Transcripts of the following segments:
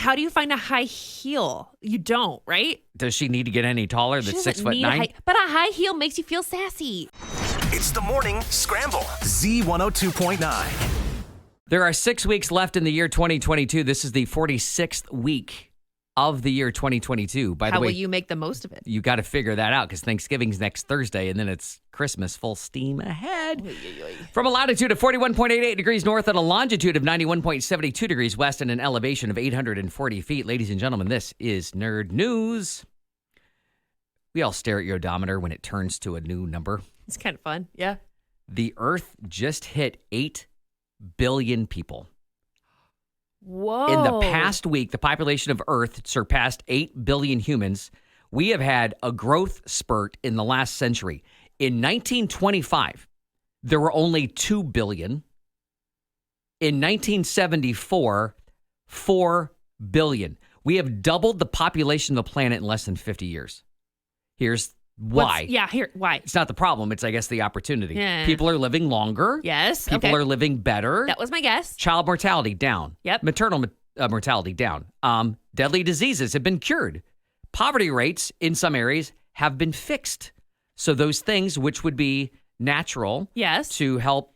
How do you find a high heel? You don't, right? Does she need to get any taller She than doesn't 6'9"? need but a high heel makes you feel sassy. It's the morning scramble. Z102.9. There are 6 weeks left in the year 2022. This is the 46th week of the year 2022. By the How way, will you make the most of it? you got to figure that out because Thanksgiving's next Thursday, and then it's Christmas full steam ahead. From a latitude of 41.88 degrees north and a longitude of 91.72 degrees west and an elevation of 840 feet. Ladies and gentlemen, this is Nerd News. We all stare at your odometer when it turns to a new number. It's kind of fun. Yeah. The Earth just hit 8 billion people. Whoa. In the past week, the population of Earth surpassed 8 billion humans. We have had a growth spurt in the last century. In 1925, there were only 2 billion. In 1974, 4 billion. We have doubled the population of the planet in less than 50 years. Here's why. Why? It's not the problem. It's, I guess, the opportunity. Yeah. People are living longer. Yes. People okay. are living better. That was my guess. Child mortality down. Yep. Maternal mortality down. Deadly diseases have been cured. Poverty rates in some areas have been fixed. So those things which would be natural Yes. to help,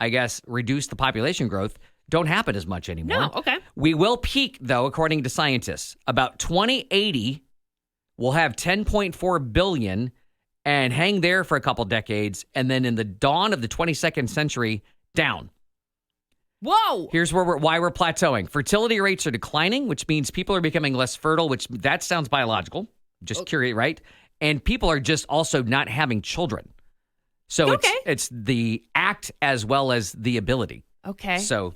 I guess, reduce the population growth don't happen as much anymore. No. Okay. We will peak, though, according to scientists. About 2080, we'll have 10.4 billion and hang there for a couple decades. And then in the dawn of the 22nd century, down. Whoa. Here's why we're plateauing. Fertility rates are declining, which means people are becoming less fertile, which that sounds biological. Just curious, right? And people are just also not having children. So Okay. it's the act as well as the ability. Okay. So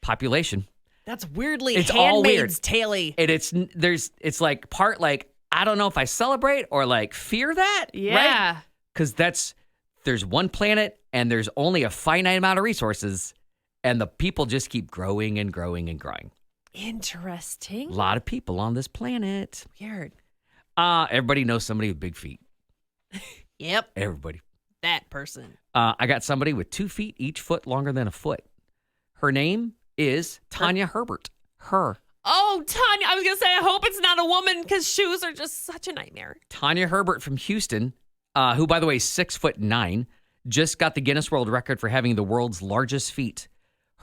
population. That's weirdly It's all weird. Handmaid's Tale-y. And it's like part like, I don't know if I celebrate or like fear that. Yeah. Right? Because there's one planet and there's only a finite amount of resources. And the people just keep growing and growing and growing. Interesting. A lot of people on this planet. Weird. Everybody knows somebody with big feet. Yep. Everybody. That person. I got somebody with 2 feet, each foot longer than a foot. Her name is Tanya Herbert. Oh, Tanya. I was going to say, I hope it's not a woman because shoes are just such a nightmare. Tanya Herbert from Houston, who, by the way, is 6'9", just got the Guinness World Record for having the world's largest feet.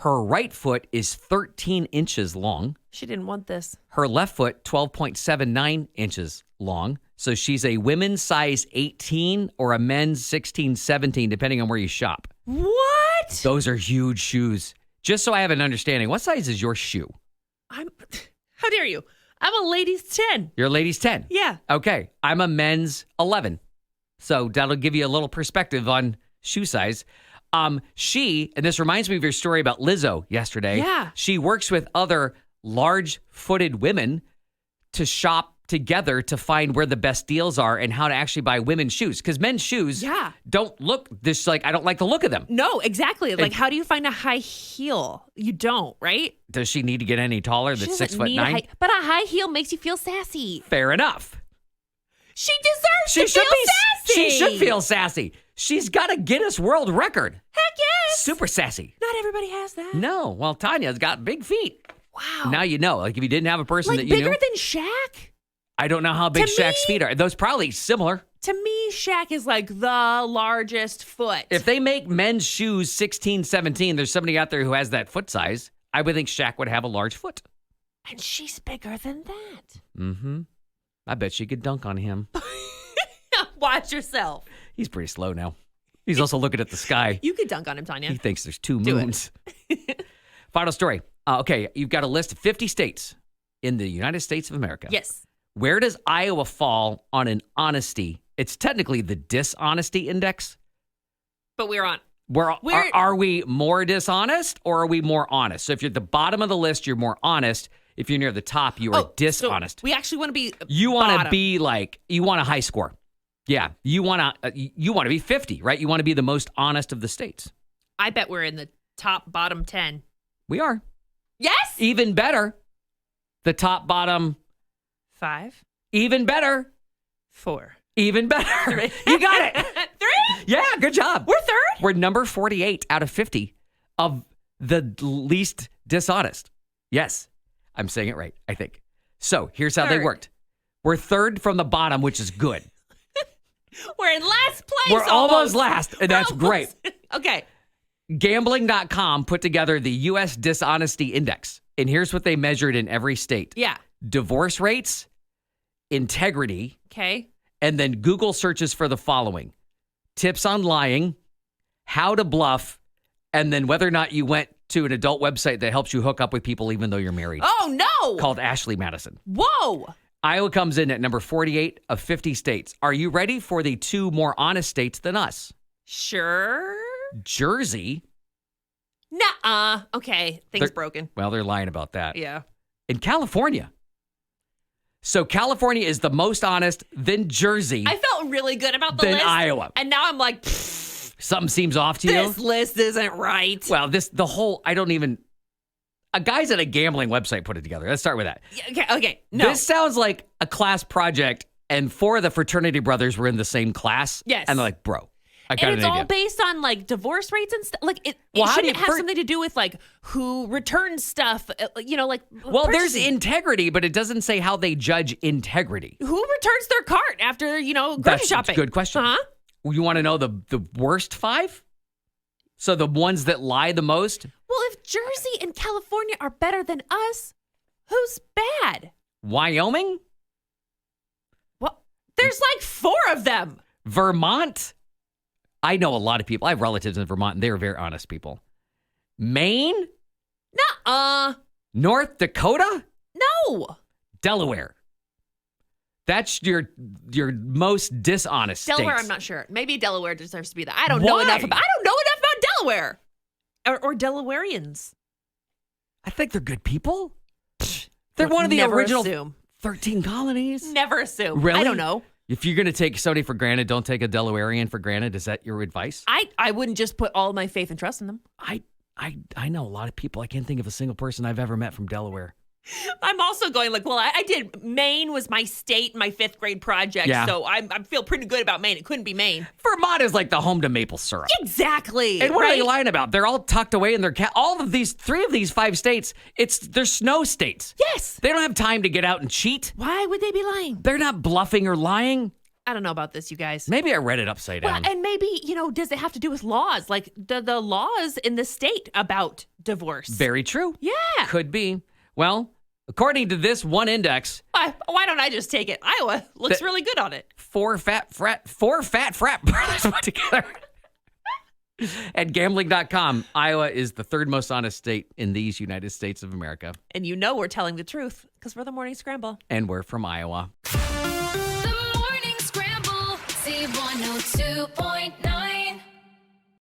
Her right foot is 13 inches long. She didn't want this. Her left foot, 12.79 inches long. So she's a women's size 18 or a men's 16, 17, depending on where you shop. What? Those are huge shoes. Just so I have an understanding, what size is your shoe? How dare you? I'm a ladies 10. You're a ladies 10. Yeah. Okay. I'm a men's 11. So that'll give you a little perspective on shoe size. And this reminds me of your story about Lizzo yesterday. Yeah. She works with other large-footed women to shop together to find where the best deals are and how to actually buy women's shoes. Because men's shoes don't look this like, I don't like the look of them. No, exactly. Like, how do you find a high heel? You don't, right? Does she need to get any taller She than doesn't 6'9"? but a high heel makes you feel sassy. Fair enough. She deserves to feel sassy. She should feel sassy. She's got a Guinness World Record. Heck yes. Super sassy. Not everybody has that. No. Well, Tanya's got big feet. Wow. Now you know. Like if you didn't have a person Like that you bigger knew. than Shaq? I don't know how big To Shaq's me- feet are. Those probably similar. To me, Shaq is like the largest foot. If they make men's shoes 16, 17, there's somebody out there who has that foot size. I would think Shaq would have a large foot. And she's bigger than that. Mm-hmm. I bet she could dunk on him. Watch yourself. He's pretty slow now. He's also looking at the sky. You could dunk on him, Tanya. He thinks there's 2 Do it. moons. Final story. Okay, you've got a list of 50 states in the United States of America. Yes. Where does Iowa fall on an honesty? It's technically the dishonesty index. But we're on. Are we more dishonest or are we more honest? So if you're at the bottom of the list, you're more honest. If you're near the top, you are dishonest. So we actually want to be You want to bottom. be like, you want a high score. Yeah, you want to be 50, right? You want to be the most honest of the states. I bet we're in the top bottom 10. We are. Yes. Even better. The top, bottom. 5. Even better. 4. Even better. You got it. 3. Yeah, good job. We're third. We're number 48 out of 50 of the least dishonest. Yes. I'm saying it right, I think. So here's how they Third. worked. We're third from the bottom, which is good. We're in last place. We're almost last, and that's great. Okay. Gambling.com put together the U.S. Dishonesty Index. And here's what they measured in every state. Yeah. Divorce rates, integrity, Okay. and then Google searches for the following: tips on lying, how to bluff, and then whether or not you went to an adult website that helps you hook up with people even though you're married, Oh, no. called Ashley Madison. Whoa. Iowa comes in at number 48 of 50 states. Are you ready for the two more honest states than us? Sure. Jersey. Nuh-uh. Okay. Things They're- broken. Well, they're lying about that. Yeah. In California. So California is the most honest, then Jersey, I felt really good about the then list. Iowa. And now I'm like, Something seems off to you? this list isn't right. Well, a guy's at a gambling website put it together. Let's start with that. Okay. No. This sounds like a class project, and four of the fraternity brothers were in the same class. Yes. And they're like, bro, I got and an it's all idea. based on like divorce rates and stuff. Like it Well, how do shouldn't you have first- something to do with like who returns stuff. Like Well, there's purchasing. integrity, but it doesn't say how they judge integrity. Who returns their cart after grocery That's shopping. a good question. Huh? You want to know the worst five? So the ones that lie the most? Well, if Jersey and California are better than us, who's bad? Wyoming? Well, there's like 4 of them. Vermont? I know a lot of people. I have relatives in Vermont, and they're very honest people. Maine? Nuh-uh. North Dakota? No. Delaware. That's your most dishonest Delaware, states. I'm not sure. Maybe Delaware deserves to be that. I don't know enough about Delaware. Or Delawareans. I think they're good people. They're one of the Never original assume. 13 colonies. Never assume. Really? I don't know. If you're going to take somebody for granted, don't take a Delawarean for granted. Is that your advice? I wouldn't just put all my faith and trust in them. I know a lot of people. I can't think of a single person I've ever met from Delaware. I'm also going like, well, I did. Maine was my state, my 5th grade project. Yeah. So I feel pretty good about Maine. It couldn't be Maine. Vermont is like the home to maple syrup. Exactly. And what are right? they lying about? They're all tucked away in their all of these 3 of these 5 states. They're snow states. Yes. They don't have time to get out and cheat. Why would they be lying? They're not bluffing or lying. I don't know about this, you guys. Maybe I read it upside Well, down. and maybe, does it have to do with laws? Like the laws in the state about divorce. Very true. Yeah. Could be. Well, according to this one index, Why don't I just take it? Iowa looks really good on it. 4 fat frat brothers put together. At gambling.com, Iowa is the 3rd most honest state in these United States of America. And we're telling the truth because we're the Morning Scramble. And we're from Iowa. The Morning Scramble, C102.9.